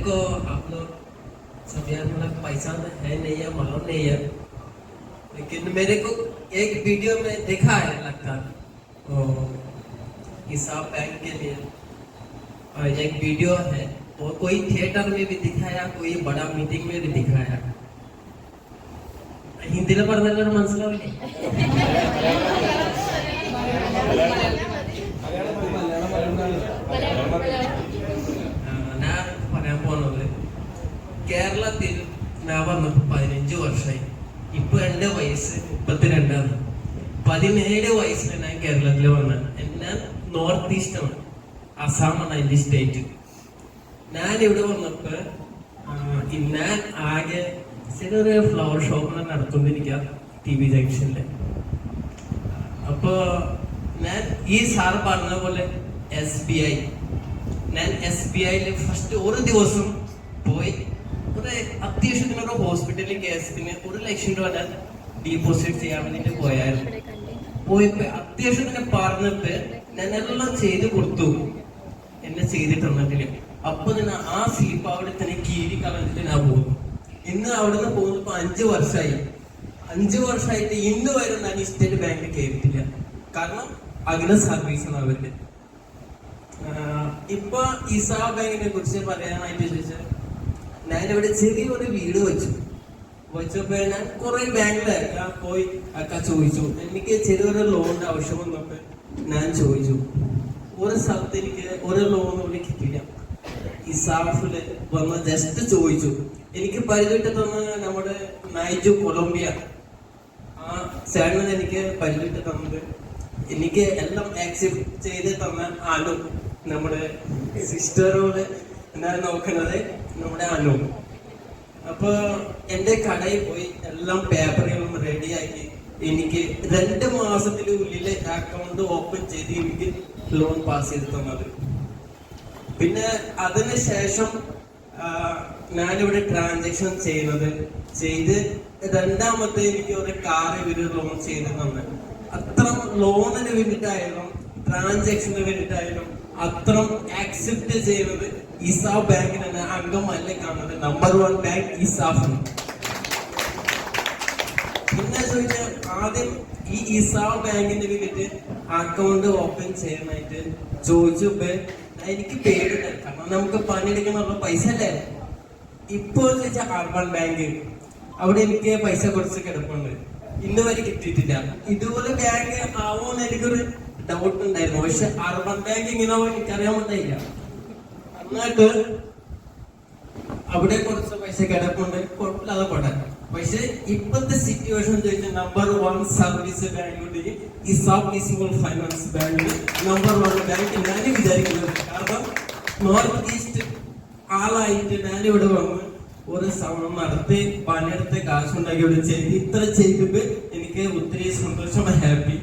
को आप लोग सब यार मतलब पैसा है नहीं है, मालूम नहीं है, लेकिन मेरे को एक वीडियो में देखा है लगता हिसाब बैंक के लिए, और एक वीडियो है वो कोई थिएटर में भी दिखाया, कोई बड़ा मीटिंग में भी दिखाया. ഹിന്ദിയിൽ പറഞ്ഞാലും മനസ്സിലാവില്ലേ? ഞാൻ പറയാൻ പോകുന്നത് കേരളത്തിൽ ഞാൻ വന്നപ്പോ 15 വർഷമായി. ഇപ്പൊ എന്റെ വയസ്സ് 32. 17 വയസ്സിൽ ഞാൻ കേരളത്തിൽ വന്നത്. ഞാൻ നോർത്ത് ഈസ്റ്റ് ആണ്, അസാമാണ് എന്റെ സ്റ്റേറ്റ്. ഞാൻ ഇവിടെ വന്നപ്പോ ഞാൻ ആകെ ചെറിയൊരു ഫ്ലവർ ഷോപ്പ് നടത്തുകൊണ്ടിരിക്കുക TV ജംഗ്ഷനില്. അപ്പൊ ഞാൻ ഈ സാർ പറഞ്ഞ പോലെ SBI, ഞാൻ SBIയില് ഫസ്റ്റ് ഒരു ദിവസം പോയി ഒരു അത്യാവശ്യത്തിനൊരു ഹോസ്പിറ്റലിൽ കേസിന് 1 ലക്ഷം രൂപ ഞാൻ ഡീപോസിറ്റ് ചെയ്യാൻ വേണ്ടിട്ട് പോയായിരുന്നു. പോയപ്പോ അത്യാവശ്യത്തിന് പറഞ്ഞിട്ട് ഞാൻ എല്ലാം ചെയ്ത് കൊടുത്തു, എന്നെ ചെയ്ത് തന്നിട്ടില്ല. അപ്പൊ ഞാൻ ആ സ്ലിപ്പ് അവിടെ തന്നെ കീരി കളഞ്ഞിട്ട് ഞാൻ പോകുന്നു. ഇന്ന് അവിടുന്ന് പോകുന്നപ്പോ 5 വർഷമായി. 5 വർഷമായിട്ട് ഇന്ന് വരെ ഞാൻ സ്റ്റേറ്റ് ബാങ്കിൽ കയറിയിട്ടില്ല. കാരണം അങ്ങനെ സർവീസാണ് അവരുടെ. ഇപ്പൊ ഇസാ ബാങ്കിനെ കുറിച്ച് പറയാനായിട്ട് ചോദിച്ചാൽ, ഞാനിവിടെ ചെറിയൊരു വീട് വെച്ചപ്പോ ഞാൻ കുറെ ബാങ്കില് പോയി ഒക്കെ ചോദിച്ചു. എനിക്ക് ചെറിയൊരു ലോണിന്റെ ആവശ്യം വന്നപ്പോ ഞാൻ ചോദിച്ചു. ഒരു സ്ഥലത്ത് എനിക്ക് ഒരു ലോൺ ഇവിടെ കിട്ടില്ല. ഇസാഫില് വന്ന് ജസ്റ്റ് ചോദിച്ചു. എനിക്ക് പരിചയപ്പെട്ട് തന്ന നമ്മുടെ നൈജു കൊളംബിയ, ആ ചേട്ടൻ എനിക്ക് പരിചയപ്പെട്ട് തന്നത്, എനിക്ക് എല്ലാം ആക്സെപ്റ്റ് ചെയ്ത് തന്ന അനു, നമ്മുടെ സിസ്റ്ററോട് ഞാൻ നോക്കുന്നത് നമ്മുടെ അനു. അപ്പൊ എന്റെ കടയിൽ പോയി എല്ലാം പേപ്പറുകളും റെഡിയാക്കി എനിക്ക് 2 മാസത്തിനുള്ളിൽ അക്കൗണ്ട് ഓപ്പൺ ചെയ്ത് എനിക്ക് ലോൺ പാസ് ചെയ്ത് തന്നത്. പിന്നെ അതിനുശേഷം ഞാനിവിടെ ട്രാൻസാക്ഷൻ ചെയ്ത് രണ്ടാമത്തെ എനിക്ക് ഒരു കാർ ഇവര് ലോൺ ചെയ്ത് തന്നെ. അത്ര ലോണിന് വേണ്ടിയിട്ടായാലും ട്രാൻസാക്ഷന് വേണ്ടിയിട്ടായാലും അത്ര ആക്സെപ്റ്റ് ചെയ്യുന്നത് ഇസാഫ് ബാങ്കിനാണ്. അംഗമല്ലേ കാണുന്നത്, നമ്പർ 1 ബാങ്ക് ഇസാഫാണ്. പിന്നെ ചോദിച്ചാൽ ആദ്യം ഈ ഇസാഫ് ബാങ്കിന്റെ വേണ്ടിയിട്ട് അക്കൗണ്ട് ഓപ്പൺ ചെയ്യാനായിട്ട് ചോദിച്ചപ്പോ എനിക്ക് പേടില്ല. കാരണം നമുക്ക് പണിയെടുക്കാനുള്ള പൈസ അല്ലേ. ഇപ്പോ ചോദിച്ചാൽ അർബൻ ബാങ്ക്, അവിടെ എനിക്ക് പൈസ കുറച്ച് കിടപ്പുണ്ട്, ഇന്ന് വരെ കിട്ടിയിട്ടില്ല. ഇതുപോലെ ബാങ്ക് ആവുമെന്ന് എനിക്കൊരു ഡൗട്ട് ഉണ്ടായിരുന്നു. പക്ഷെ അർബൻ ബാങ്ക് ഇങ്ങനെ എനിക്കറിയാൻ പറ്റില്ല. എന്നിട്ട് അവിടെ കുറച്ച് പൈസ കിടപ്പുണ്ട്, കുഴപ്പമില്ലാതെ പോട്ടെ. പക്ഷെ ഇപ്പോഴത്തെ സിറ്റുവേഷൻ ചോദിച്ചാൽ number 1 service bank ESAF small finance bank number 1 bank ഞാൻ വിചാരിക്കുന്നത്. കാരണം നോർത്ത് ഈസ്റ്റ് ആളായിട്ട് ഞാനിവിടെ വന്ന് ഒരു ശ്രമം നടത്തി പണിയെടുത്ത് കാശുണ്ടാക്കി ഇവിടെ ചെയ്ത് ഇത്ര ചെയ്തപ്പോ എനിക്ക് ഒത്തിരി സന്തോഷം, ഹാപ്പി.